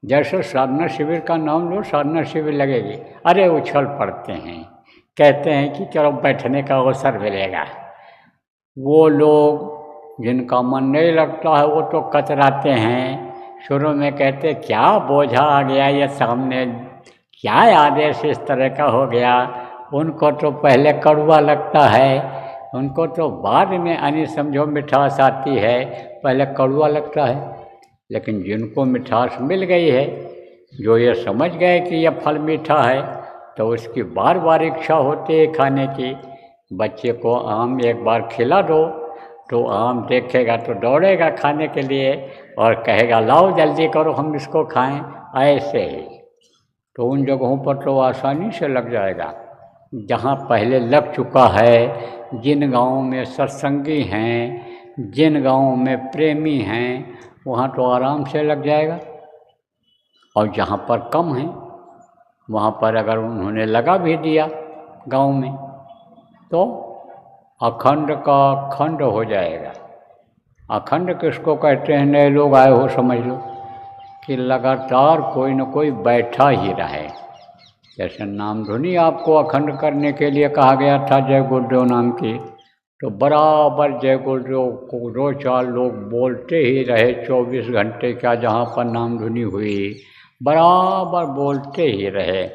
जैसे साधना शिविर का नाम लो, साधना शिविर लगेगी, अरे उछल पड़ते हैं, कहते हैं कि चलो बैठने का अवसर मिलेगा। वो लोग जिनका मन नहीं लगता है वो तो कतराते हैं, शुरू में कहते क्या बोझा आ गया ये सामने, क्या आदेश इस तरह का हो गया। उनको तो पहले कड़वा लगता है, उनको तो बाद में यानी समझो मिठास आती है, पहले कड़वा लगता है। लेकिन जिनको मिठास मिल गई है, जो ये समझ गए कि यह फल मीठा है, तो उसकी बार बार इच्छा होती है खाने की। बच्चे को आम एक बार खिला दो तो आम देखेगा तो दौड़ेगा खाने के लिए और कहेगा लाओ जल्दी करो हम इसको खाएं, ऐसे ही। तो उन जगहों पर तो आसानी से लग जाएगा। जहाँ पहले लग चुका है, जिन गाँवों में सत्संगी हैं, जिन गाँवों में प्रेमी हैं, वहाँ तो आराम से लग जाएगा। और जहाँ पर कम है, वहाँ पर अगर उन्होंने लगा भी दिया गाँव में, तो अखंड का खंड हो जाएगा। अखंड किसको कहते हैं, नए लोग आए हो समझ लो, कि लगातार कोई न कोई बैठा ही रहे। जैसे नाम धुनी आपको अखंड करने के लिए कहा गया था जय गुरुदेव नाम की, तो बराबर जय गुरुदेव को 2-4 लोग बोलते ही रहे 24 घंटे का, जहाँ पर नाम धुनी हुई बराबर बोलते ही रहे।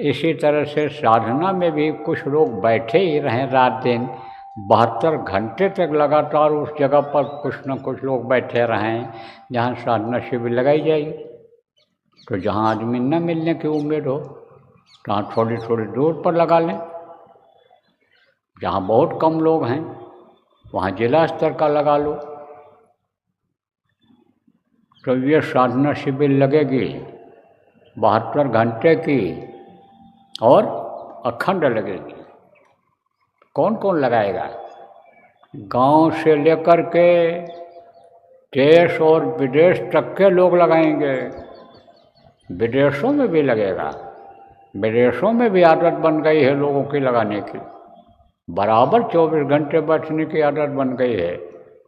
इसी तरह से साधना में भी कुछ लोग बैठे ही रहें रात दिन, 72 घंटे तक लगातार उस जगह पर कुछ न कुछ लोग बैठे रहें जहाँ साधना शिविर लगाई जाएगी। तो जहाँ आदमी न मिलने की उम्मीद हो, तहाँ थोड़ी थोड़ी दूर पर लगा लें। जहाँ बहुत कम लोग हैं, वहाँ जिला स्तर का लगा लो। तो ये साधना शिविर लगेगी 72 घंटे की और अखंड लगेगी। कौन कौन लगाएगा? गांव से लेकर के देश और विदेश तक के लोग लगाएंगे। विदेशों में भी लगेगा, विदेशों में भी आदत बन गई है लोगों की लगाने की, बराबर 24 घंटे बैठने की आदत बन गई है।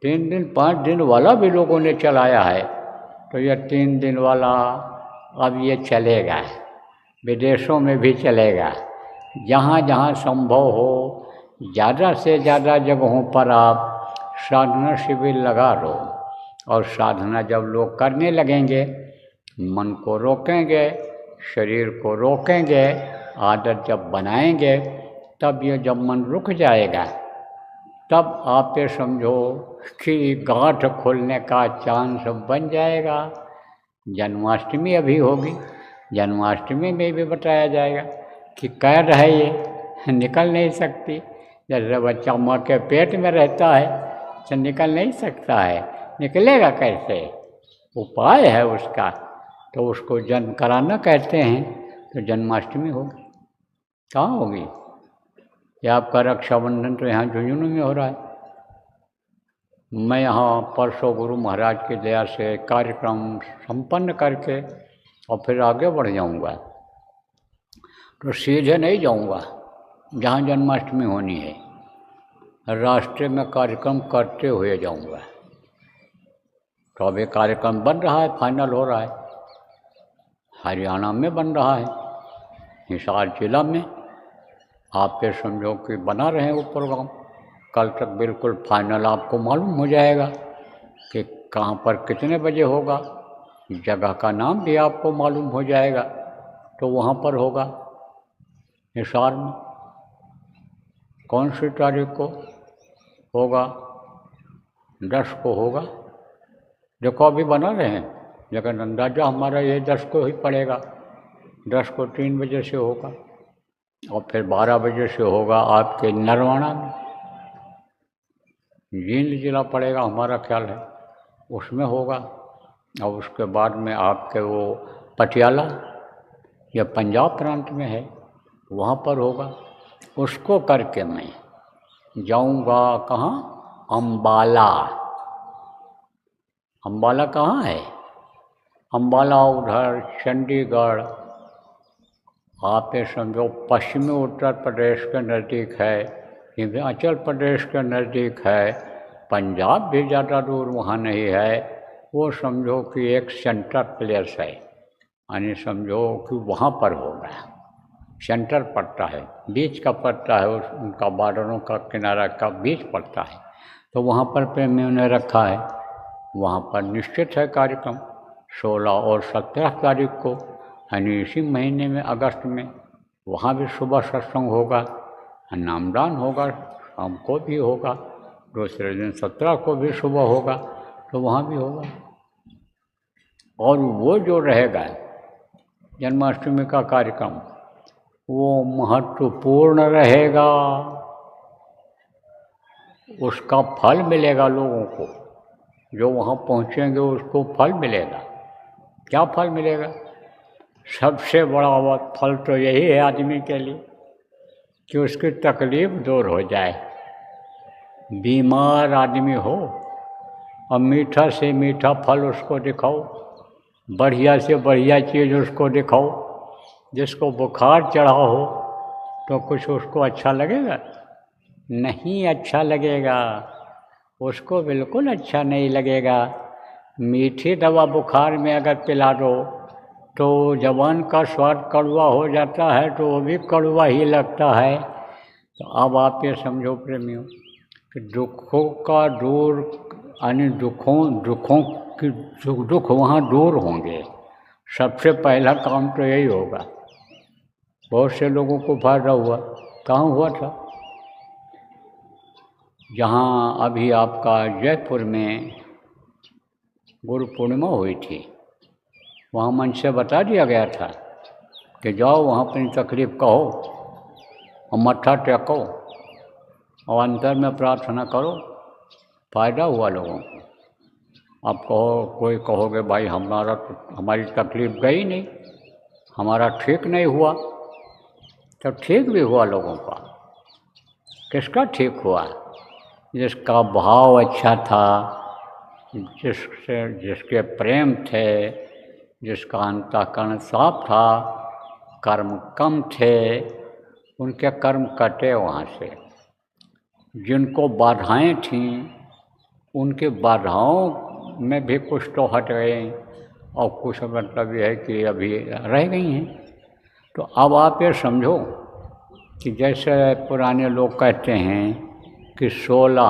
3 दिन 5 दिन वाला भी लोगों ने चलाया है, तो यह 3 दिन वाला अब ये चलेगा, विदेशों में भी चलेगा। जहाँ जहाँ संभव हो ज़्यादा से ज़्यादा जगहों पर आप साधना शिविर लगा लो। और साधना जब लोग करने लगेंगे, मन को रोकेंगे, शरीर को रोकेंगे, आदत जब बनाएंगे, तब ये जब मन रुक जाएगा, तब आप ये समझो कि गांठ खुलने का चांस बन जाएगा। जन्माष्टमी अभी होगी, जन्माष्टमी में भी बताया जाएगा कि कैद है ये, निकल नहीं सकती। जैसे बच्चा माँ के पेट में रहता है तो निकल नहीं सकता है, निकलेगा कैसे? उपाय है उसका, तो उसको जन्म कराना कहते हैं। तो जन्माष्टमी होगी, कहाँ होगी? या आपका रक्षाबंधन तो यहाँ झुंझुनू में हो रहा है। मैं यहाँ परसों गुरु महाराज की दया से कार्यक्रम संपन्न करके और फिर आगे बढ़ जाऊँगा। तो सीधे नहीं जाऊँगा जहाँ जन्माष्टमी होनी है, रास्ते में कार्यक्रम करते हुए जाऊँगा। तो अभी कार्यक्रम बन रहा है, फाइनल हो रहा है, हरियाणा में बन रहा है, हिसार जिला में। आप ये समझो कि बना रहे हैं वो प्रोग्राम, कल तक बिल्कुल फाइनल आपको मालूम हो जाएगा कि कहाँ पर कितने बजे होगा, जगह का नाम भी आपको मालूम हो जाएगा। तो वहाँ पर होगा हिसार में। कौन सी तारीख को होगा? 10 को होगा। देखो अभी बना रहे हैं, लेकिन अंदाज़ा हमारा ये 10 को ही पड़ेगा। 10 को 3 बजे से होगा और फिर 12 बजे से होगा आपके नरवाना में, जींद जिला पड़ेगा हमारा ख्याल है, उसमें होगा। और उसके बाद में आपके वो पटियाला या पंजाब प्रांत में है, वहाँ पर होगा। उसको करके मैं जाऊँगा कहाँ? अम्बाला। अम्बाला कहाँ है? अम्बाला उधर चंडीगढ़, आप ये समझो पश्चिमी उत्तर प्रदेश के नज़दीक है, हिमाचल प्रदेश के नज़दीक है, पंजाब भी ज़्यादा दूर वहाँ नहीं है। वो समझो कि एक सेंटर प्लेस है, यानी समझो कि वहाँ पर होगा, सेंटर पड़ता है, बीच का पड़ता है, उनका बॉर्डरों का किनारा का बीच पड़ता है, तो वहाँ पर प्रेमियों ने रखा है। वहाँ पर निश्चित है कार्यक्रम 16 और 17 तारीख को, यानी इसी महीने में अगस्त में। वहाँ भी सुबह सत्संग होगा, नामदान होगा, शाम को भी होगा, दूसरे दिन 17 को भी सुबह होगा, तो वहाँ भी होगा। और वो जो रहेगा जन्माष्टमी का कार्यक्रम, वो महत्वपूर्ण रहेगा, उसका फल मिलेगा लोगों को, जो वहाँ पहुँचेंगे उसको फल मिलेगा। क्या फल मिलेगा? सबसे बड़ा फल तो यही है आदमी के लिए कि उसकी तकलीफ दूर हो जाए। बीमार आदमी हो और मीठा से मीठा फल उसको दिखाओ, बढ़िया से बढ़िया चीज़ उसको दिखाओ। जिसको बुखार चढ़ा हो तो कुछ उसको अच्छा लगेगा? नहीं अच्छा लगेगा, उसको बिल्कुल अच्छा नहीं लगेगा। मीठी दवा बुखार में अगर पिला दो तो जवान का स्वाद कड़वा हो जाता है, तो वो भी कड़वा ही लगता है। तो अब आप ये समझो प्रेमियों कि दुखों का दूर, यानी दुखों की दुख वहाँ दूर होंगे। सबसे पहला काम तो यही होगा। बहुत से लोगों को फायदा हुआ, कहाँ हुआ था? जहाँ अभी आपका जयपुर में गुरु पूर्णिमा हुई थी, वहाँ मन से बता दिया गया था कि जाओ वहाँ अपनी तकलीफ कहो और मत्था टेको और अंतर में प्रार्थना करो। फायदा हुआ लोगों को। अब कोई कहोगे भाई हमारी तकलीफ गई नहीं, हमारा ठीक नहीं हुआ, तो ठीक भी हुआ लोगों का। किसका ठीक हुआ? जिसका भाव अच्छा था, जिसके प्रेम थे, जिसका अंतःकरण साफ था, कर्म कम थे, उनके कर्म कटे वहाँ से। जिनको बाधाएं थीं, उनके बाधाओं में भी कुछ तो हट गए और कुछ मतलब ये है कि अभी रह गई हैं। तो अब आप ये समझो कि जैसे पुराने लोग कहते हैं कि 16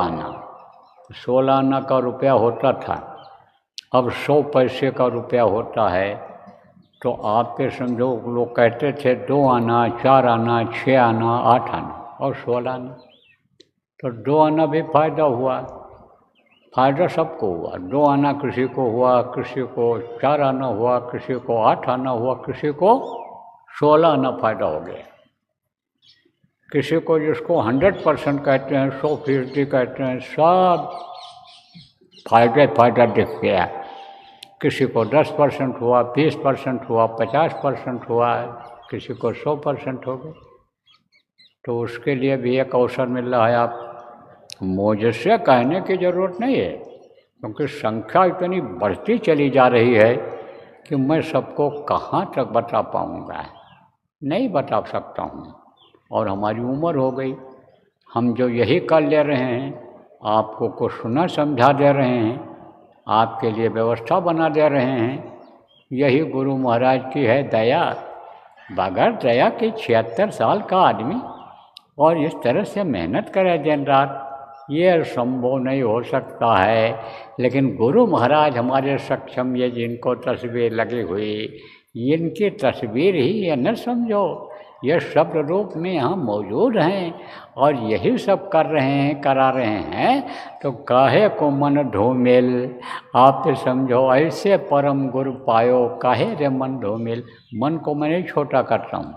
आना का रुपया होता था, अब 100 पैसे का रुपया होता है। तो आप ये समझो, लोग कहते थे 2 आना, 4 आना, 6 आना, 8 आना और 16 आना। तो 2 आना भी फायदा हुआ, फायदा सबको हुआ। 2 आना किसी को हुआ, किसी को 4 आना हुआ, किसी को 8 आना हुआ, किसी को 16 आना फायदा हो गया। किसी को, जिसको 100% कहते हैं, 100% कहते हैं, सब फायदा दिख गया। किसी को 10% हुआ, 20% हुआ, 50% हुआ, किसी को 100% हो गए। तो उसके लिए भी एक अवसर मिल रहा है। आप मुझसे कहने की ज़रूरत नहीं है, क्योंकि संख्या इतनी बढ़ती चली जा रही है कि मैं सबको कहाँ तक बता पाऊँगा, नहीं बता सकता हूँ। और हमारी उम्र हो गई, हम जो यही कर ले रहे हैं, आपको कुछ सुना समझा दे रहे हैं, आपके लिए व्यवस्था बना दे रहे हैं, यही गुरु महाराज की है दया। बगैर दया के 76 साल का आदमी और इस तरह से मेहनत करे दिन रात, ये संभव नहीं हो सकता है। लेकिन गुरु महाराज हमारे सक्षम, ये जिनको तस्वीर लगी हुई, इनकी तस्वीर ही ये न समझो, ये शब्द रूप में यहाँ मौजूद हैं और यही सब कर रहे हैं, करा रहे हैं। तो काहे को मन धूमिल, आप समझो, ऐसे परम गुरु पायो, काहे रे मन धूमिल। मन को मैं नहीं छोटा करता हूँ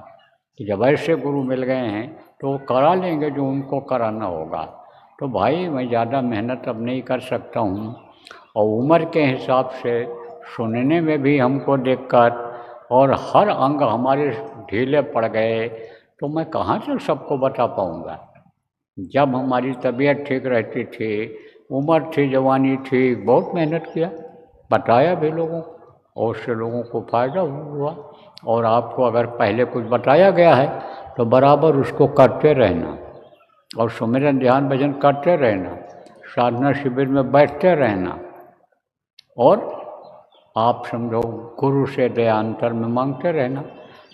कि जब ऐसे गुरु मिल गए हैं तो वो करा लेंगे जो उनको कराना होगा। तो भाई मैं ज़्यादा मेहनत अब नहीं कर सकता हूँ, और उम्र के हिसाब से सुनने में भी हमको दिक्कत, और हर अंग हमारे ढीले पड़ गए, तो मैं कहाँ से सबको बता पाऊँगा। जब हमारी तबीयत ठीक रहती थी, उम्र थी, जवानी थी, बहुत मेहनत किया, बताया भी लोगों को, और उससे लोगों को फ़ायदा हुआ। और आपको अगर पहले कुछ बताया गया है तो बराबर उसको करते रहना, और सुमिरन ध्यान भजन करते रहना, साधना शिविर में बैठते रहना, और आप समझो गुरु से दया अंतर में मांगते रहना,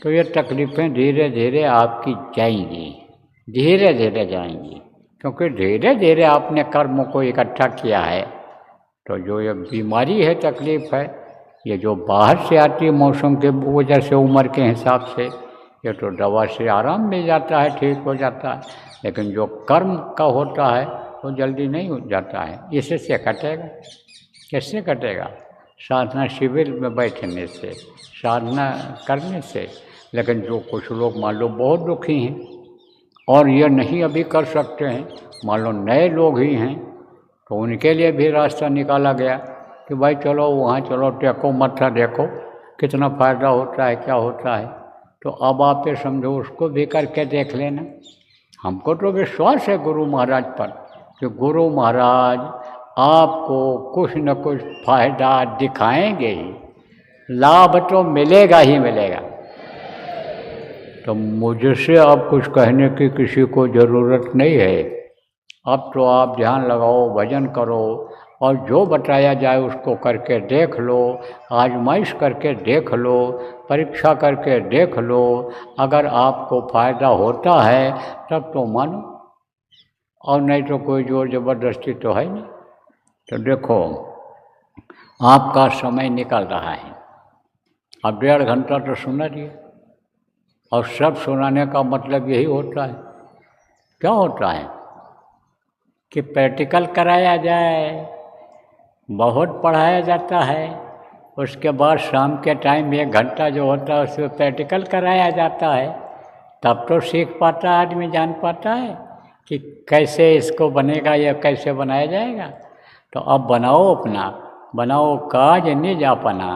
तो ये तकलीफ़ें धीरे धीरे आपकी जाएंगी, धीरे धीरे जाएंगी, क्योंकि धीरे धीरे आपने कर्म को इकट्ठा किया है। तो जो ये बीमारी है, तकलीफ़ है, ये जो बाहर से आती है मौसम के वजह से, उम्र के हिसाब से, ये तो दवा से आराम मिल जाता है, ठीक हो जाता है। लेकिन जो कर्म का होता है वो जल्दी नहीं हो जाता है। इससे कटेगा, कैसे कटेगा? साधना शिविर में बैठने से, साधना करने से। लेकिन जो कुछ लोग मान लो बहुत दुखी हैं और ये नहीं अभी कर सकते हैं, मान लो नए लोग ही हैं, तो उनके लिए भी रास्ता निकाला गया कि भाई चलो वहाँ चलो, टेको मत्था देखो कितना फ़ायदा होता है, क्या होता है। तो अब आप ये समझो उसको भी करके देख लेना। हमको तो विश्वास है गुरु महाराज पर कि गुरु महाराज आपको कुछ न कुछ फायदा दिखाएंगे ही, लाभ तो मिलेगा ही मिलेगा। तो मुझसे अब कुछ कहने की किसी को ज़रूरत नहीं है। अब तो आप ध्यान लगाओ, भजन करो और जो बताया जाए उसको करके देख लो, आजमाइश करके देख लो, परीक्षा करके देख लो। अगर आपको फ़ायदा होता है तब तो मानो, और नहीं तो कोई जोर ज़बरदस्ती तो है नहीं। तो देखो आपका समय निकल रहा है, अब 1.5 घंटा तो सुना दिए, और सब सुनाने का मतलब यही होता है, क्या होता है कि प्रैक्टिकल कराया जाए, बहुत पढ़ाया जाता है, उसके बाद शाम के टाइम 1 घंटा जो होता है उसमें प्रैक्टिकल कराया जाता है। तब तो सीख पाता आदमी, जान पाता है कि कैसे इसको बनेगा या कैसे बनाया जाएगा। तो अब बनाओ अपना, बनाओ काज निज अपना,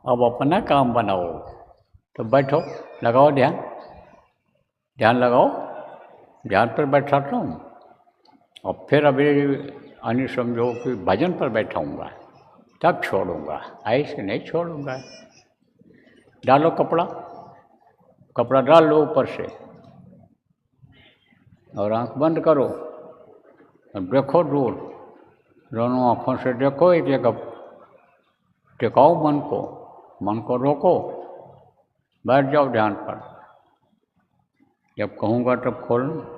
अब अपना काम बनाओ। तो बैठो, लगाओ ध्यान, ध्यान लगाओ, ध्यान पर बैठाता हूँ। और फिर अभी यानी समझो कि भजन पर बैठाऊँगा, तब छोड़ूंगा, ऐसे नहीं छोड़ूंगा। डालो कपड़ा, कपड़ा डाल लो ऊपर से और आंख बंद करो, अब देखो दूर, दोनों आँखों से देखो एक जगह, टिकाओ मन को रोको, बैठ जाओ ध्यान पर। जब कहूँगा तब खोलना।